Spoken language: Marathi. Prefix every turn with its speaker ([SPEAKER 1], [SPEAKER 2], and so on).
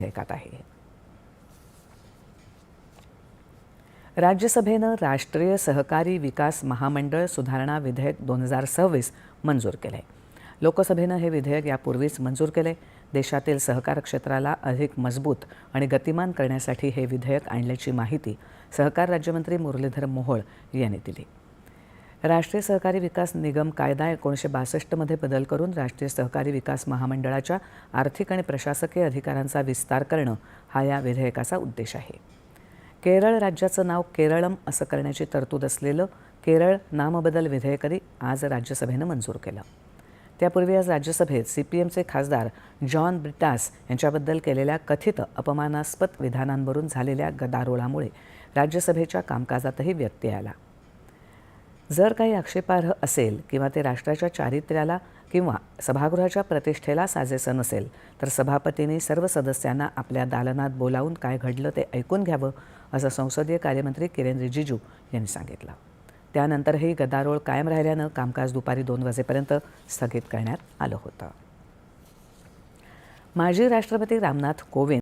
[SPEAKER 1] विधेयकात आहे. राज्यसभेनं राष्ट्रीय सहकारी विकास महामंडळ सुधारणा विधेयक 2026 मंजूर केले. लोकसभेनं हे विधेयक यापूर्वीच मंजूर केले. देशातील सहकार क्षेत्राला अधिक मजबूत आणि गतिमान करण्यासाठी हे विधेयक आणल्याची माहिती सहकार राज्यमंत्री मुरलीधर मोहोळ यांनी दिली. राष्ट्रीय सहकारी विकास निगम कायदा 1962 मध्ये बदल करून राष्ट्रीय सहकारी विकास महामंडळाच्या आर्थिक आणि प्रशासकीय अधिकारांचा विस्तार करणं हा या विधेयकाचा उद्देश आहे. केरळ राज्याचं नाव केरळम असं करण्याची तरतूद असलेलं केरळ नामबदल विधेयकही आज राज्यसभेनं मंजूर केलं. त्यापूर्वी आज राज्यसभेत CPMचे खासदार जॉन ब्रिटास यांच्याबद्दल केलेल्या कथित अपमानास्पद विधानांवरून झालेल्या गदारोळामुळे राज्यसभेच्या कामकाजातही व्यत्यय आला. जर काही आक्षेपार्ह असेल किंवा ते राष्ट्राच्या चारित्र्याला किंवा सभागृहाच्या प्रतिष्ठेला साजेसं नसेल तर सभापतींनी सर्व सदस्यांना आपल्या दालनात बोलावून काय घडलं ते ऐकून घ्यावं, असं संसदीय कार्यमंत्री किरेन रिजिजू यांनी सांगितलं. त्यानंतरही गदारोळ कायम राहिल्यानं कामकाज दुपारी 2 वाजेपर्यंत स्थगित करण्यात आलं होतं. माजी राष्ट्रपती रामनाथ कोविंद